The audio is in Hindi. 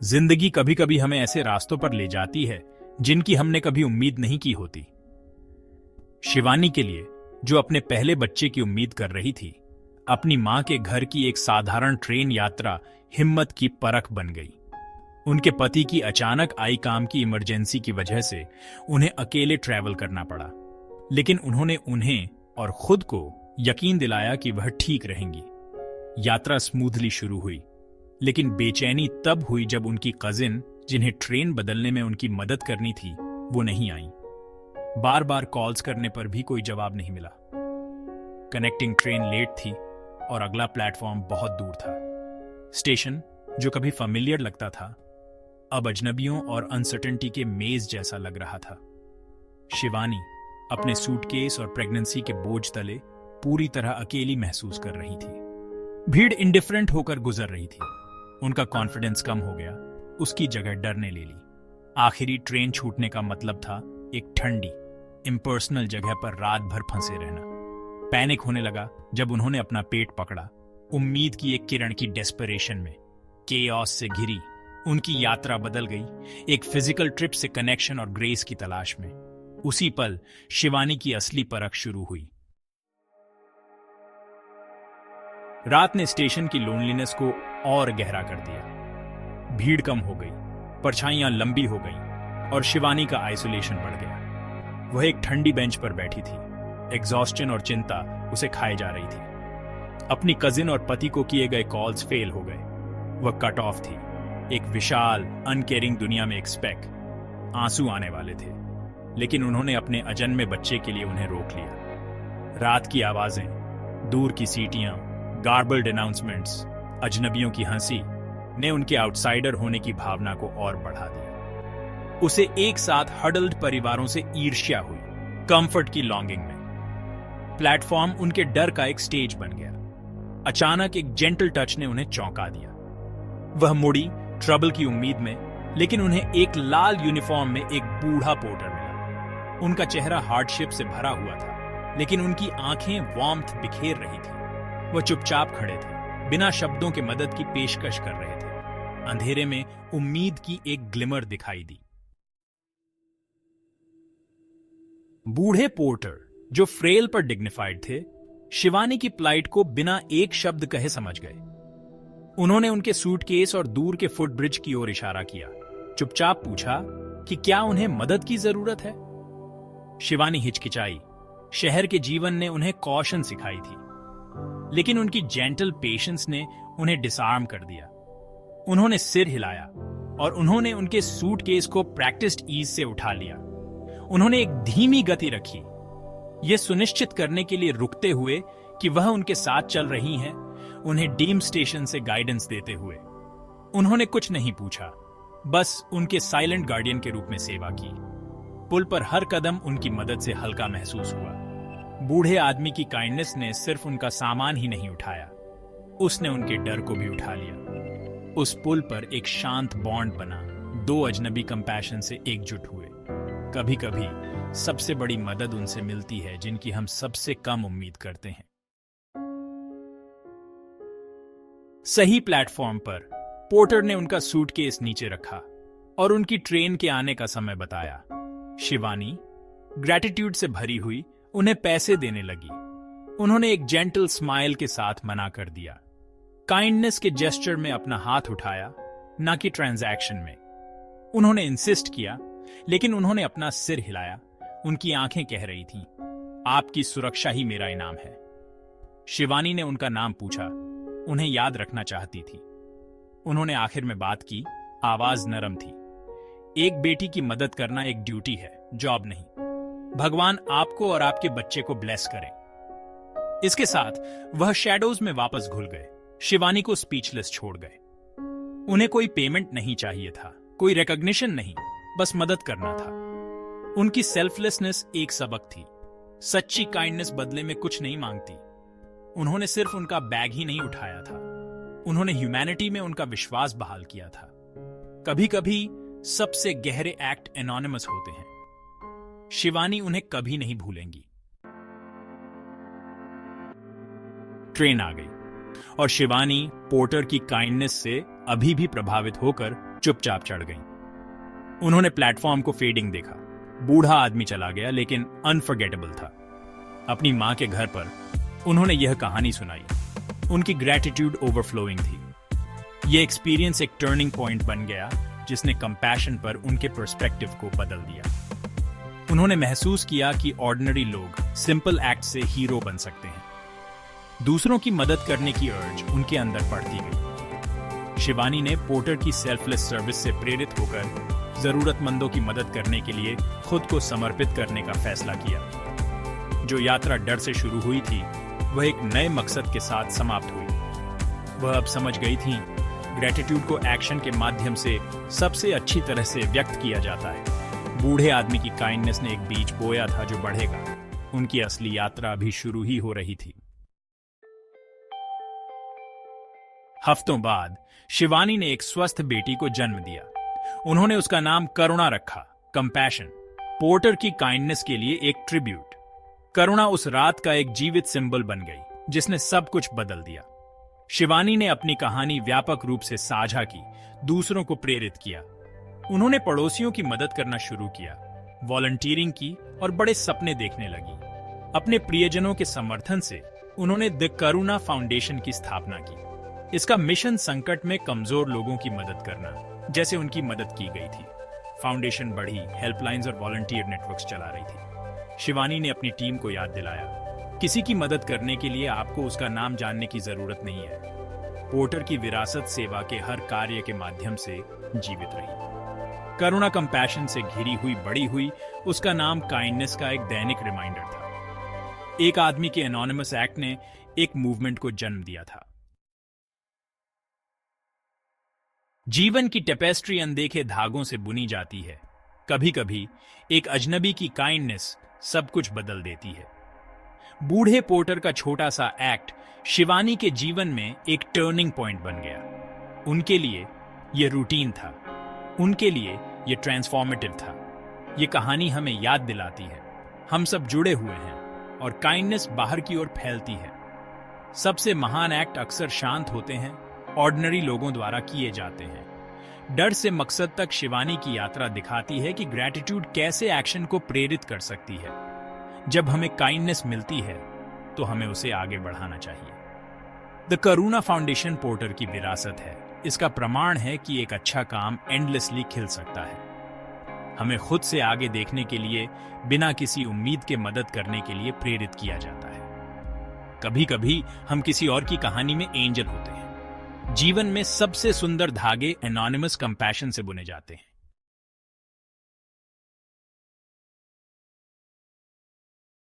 जिंदगी कभी कभी हमें ऐसे रास्तों पर ले जाती है जिनकी हमने कभी उम्मीद नहीं की होती। शिवानी के लिए, जो अपने पहले बच्चे की उम्मीद कर रही थी, अपनी मां के घर की एक साधारण ट्रेन यात्रा हिम्मत की परख बन गई। उनके पति की अचानक आई काम की इमरजेंसी की वजह से उन्हें अकेले ट्रैवल करना पड़ा, लेकिन उन्होंने उन्हें और खुद को यकीन दिलाया कि वह ठीक रहेंगी। यात्रा स्मूथली शुरू हुई, लेकिन बेचैनी तब हुई जब उनकी कजिन, जिन्हें ट्रेन बदलने में उनकी मदद करनी थी, वो नहीं आई। बार बार कॉल्स करने पर भी कोई जवाब नहीं मिला। कनेक्टिंग ट्रेन लेट थी और अगला प्लेटफॉर्म बहुत दूर था। स्टेशन, जो कभी फेमिलियर लगता था, अब अजनबियों और अनसर्टेनिटी के मेज जैसा लग रहा था। शिवानी अपने सूटकेस और प्रेगनेंसी के बोझ तले पूरी तरह अकेली महसूस कर रही थी। भीड़ इंडिफरेंट होकर गुजर रही थी। उनका कॉन्फिडेंस कम हो गया, उसकी जगह डर ने ले ली। आखिरी ट्रेन छूटने का मतलब था एक ठंडी, इम्पर्सनल जगह पर रात भर फंसे रहना। पैनिक होने लगा जब उन्होंने अपना पेट पकड़ा। उम्मीद की एक किरण की डेस्परेशन में केओस से घिरी उनकी यात्रा बदल गई, एक फिजिकल ट्रिप से कनेक्शन और ग्रेस की तलाश में। उसी पल शिवानी की असली परख शुरू हुई। रात ने स्टेशन की लोनलीनेस को और गहरा कर दिया। भीड़ कम हो गई, परछाइयां लंबी हो गईं और शिवानी का आइसोलेशन बढ़ गया। वह एक ठंडी बेंच पर बैठी थी। एग्जॉस्शन और चिंता उसे खाए जा रही थी। अपनी कजिन और पति को किए गए कॉल्स फेल हो गए। वह कट ऑफ थी, एक विशाल अनकेयरिंग दुनिया में एक स्पेक। आंसू आने वाले थे, लेकिन उन्होंने अपने अजन्मे बच्चे के लिए उन्हें रोक लिया। रात की आवाजें, दूर की सीटियां, गार्बल्ड अनाउंसमेंट्स, अजनबियों की हंसी ने उनके आउटसाइडर होने की भावना को और बढ़ा दिया। उसे एक साथ हडल्ड परिवारों से ईर्ष्या हुई, कंफर्ट की लॉन्गिंग में। प्लेटफॉर्म उनके डर का एक स्टेज बन गया। अचानक एक जेंटल टच ने उन्हें चौंका दिया। वह मुड़ी, ट्रबल की उम्मीद में, लेकिन उन्हें एक लाल यूनिफॉर्म में एक बूढ़ा पोर्टर मिला। उनका चेहरा हार्डशिप से भरा हुआ था, लेकिन उनकी आंखें वार्मथ बिखेर रही थी। वह चुपचाप खड़े थे, बिना शब्दों के मदद की पेशकश कर रहे थे। अंधेरे में उम्मीद की एक ग्लिमर दिखाई दी। बूढ़े पोर्टर, जो फ्रेल पर डिग्निफाइड थे, शिवानी की प्लाइट को बिना एक शब्द कहे समझ गए। उन्होंने उनके सूटकेस और दूर के फुटब्रिज की ओर इशारा किया। चुपचाप पूछा कि क्या उन्हें मदद की जरूरत है। शिवानी हिचकिचाई। शहर के जीवन ने उन्हें कॉशन सिखाई थी, लेकिन उनकी जेंटल पेशेंस ने उन्हें डिसआर्म कर दिया। उन्होंने सिर हिलाया और उन्होंने उनके सूटकेस को प्रैक्टिस्ड ईज से उठा लिया। उन्होंने एक धीमी गति रखी, यह सुनिश्चित करने के लिए रुकते हुए कि वह उनके साथ चल रही हैं, उन्हें डीम स्टेशन से गाइडेंस देते हुए। उन्होंने कुछ नहीं पूछा, बस उनके साइलेंट गार्डियन के रूप में सेवा की। पुल पर हर कदम उनकी मदद से हल्का महसूस हुआ। बूढ़े आदमी की काइंडनेस ने सिर्फ उनका सामान ही नहीं उठाया, उसने उनके डर को भी उठा लिया। उस पुल पर एक शांत बॉन्ड बना। दो अजनबी कंपैशन से एकजुट हुए। कभी कभी सबसे बड़ी मदद उनसे मिलती है जिनकी हम सबसे कम उम्मीद करते हैं। सही प्लेटफॉर्म पर पोर्टर ने उनका सूटकेस नीचे रखा और उनकी ट्रेन के आने का समय बताया। शिवानी ग्रैटिट्यूड से भरी हुई उन्हें पैसे देने लगी। उन्होंने एक जेंटल स्माइल के साथ मना कर दिया। काइंडनेस के जेस्चर में अपना हाथ उठाया, ना कि ट्रांजैक्शन में। उन्होंने इंसिस्ट किया, लेकिन उन्होंने अपना सिर हिलाया। उनकी आंखें कह रही थीं, आपकी सुरक्षा ही मेरा इनाम है। शिवानी ने उनका नाम पूछा, उन्हें याद रखना चाहती थी। उन्होंने आखिर में बात की, आवाज नरम थी। एक बेटी की मदद करना एक ड्यूटी है, जॉब नहीं। भगवान आपको और आपके बच्चे को ब्लेस करें। इसके साथ वह शैडोज में वापस घुल गए। शिवानी को स्पीचलेस छोड़ गए। उन्हें कोई पेमेंट नहीं चाहिए था, कोई रिकॉग्निशन नहीं, बस मदद करना था। उनकी सेल्फलेसनेस एक सबक थी। सच्ची काइंडनेस बदले में कुछ नहीं मांगती। उन्होंने सिर्फ उनका बैग ही नहीं उठाया था, उन्होंने ह्यूमैनिटी में उनका विश्वास बहाल किया था। कभी कभी सबसे गहरे एक्ट एनोनिमस होते हैं। शिवानी उन्हें कभी नहीं भूलेंगी। ट्रेन आ गई और शिवानी पोर्टर की काइंडनेस से अभी भी प्रभावित होकर चुपचाप चढ़ गईं। उन्होंने प्लेटफॉर्म को फेडिंग देखा। बूढ़ा आदमी चला गया, लेकिन अनफॉरगेटेबल था। अपनी मां के घर पर उन्होंने यह कहानी सुनाई। उनकी ग्रेटिट्यूड ओवरफ्लोइंग थी। यह एक्सपीरियंस एक टर्निंग पॉइंट बन गया जिसने कंपैशन पर उनके पर्सपेक्टिव को बदल दिया। उन्होंने महसूस किया कि ऑर्डिनरी लोग सिंपल एक्ट से हीरो बन सकते हैं। दूसरों की मदद करने की अर्ज उनके अंदर बढ़ती गई। शिवानी ने पोर्टर की सेल्फलेस सर्विस से प्रेरित होकर जरूरतमंदों की मदद करने के लिए खुद को समर्पित करने का फैसला किया। जो यात्रा डर से शुरू हुई थी, वह एक नए मकसद के साथ समाप्त हुई। वह अब समझ गई थी, ग्रेटिट्यूड को एक्शन के माध्यम से सबसे अच्छी तरह से व्यक्त किया जाता है। बूढ़े आदमी की काइंडनेस ने एक बीज बोया था जो बढ़ेगा। उनकी असली यात्रा अभी शुरू ही हो रही थी। हफ्तों बाद शिवानी ने एक स्वस्थ बेटी को जन्म दिया। उन्होंने उसका नाम करुणा रखा, कंपैशन, पोर्टर की काइंडनेस के लिए एक ट्रिब्यूट। करुणा उस रात का एक जीवित सिंबल बन गई जिसने सब कुछ बदल दिया। शिवानी ने अपनी कहानी व्यापक रूप से साझा की, दूसरों को प्रेरित किया। उन्होंने पड़ोसियों की मदद करना शुरू किया, वॉलंटियरिंग की और बड़े सपने देखने लगी। अपने प्रियजनों के समर्थन से उन्होंने द करुणा फाउंडेशन की स्थापना की। इसका मिशन संकट में कमजोर लोगों की मदद करना, जैसे उनकी मदद की गई थी। फाउंडेशन बढ़ी, हेल्पलाइंस और वॉलंटियर नेटवर्क्स चला रही थी। शिवानी ने अपनी टीम को याद दिलाया, किसी की मदद करने के लिए आपको उसका नाम जानने की जरूरत नहीं है। पोर्टर की विरासत सेवा के हर कार्य के माध्यम से जीवित रही। करुणा कंपैशन से घिरी हुई बड़ी हुई, उसका नाम काइंडनेस का एक दैनिक रिमाइंडर था। एक आदमी के एनोनिमस एक्ट ने एक मूवमेंट को जन्म दिया था। जीवन की टेपेस्ट्री अनदेखे धागों से बुनी जाती है। कभी कभी एक अजनबी की काइंडनेस सब कुछ बदल देती है। बूढ़े पोर्टर का छोटा सा एक्ट शिवानी के जीवन में एक टर्निंग पॉइंट बन गया। उनके लिए यह रूटीन था, उनके लिए यह ट्रांसफॉर्मेटिव था। यह कहानी हमें याद दिलाती है, हम सब जुड़े हुए हैं और काइंडनेस बाहर की ओर फैलती है। सबसे महान एक्ट अक्सर शांत होते हैं, ऑर्डिनरी लोगों द्वारा किए जाते हैं। डर से मकसद तक शिवानी की यात्रा दिखाती है कि ग्रेटिट्यूड कैसे एक्शन को प्रेरित कर सकती है। जब हमें काइंडनेस मिलती है तो हमें उसे आगे बढ़ाना चाहिए। द करुणा फाउंडेशन पोर्टर की विरासत है। इसका प्रमाण है कि एक अच्छा काम एंडलेसली खिल सकता है। हमें खुद से आगे देखने के लिए, बिना किसी उम्मीद के मदद करने के लिए प्रेरित किया जाता है। कभी कभी हम किसी और की कहानी में एंजल होते हैं। जीवन में सबसे सुंदर धागे एनोनिमस कंपैशन से बुने जाते हैं।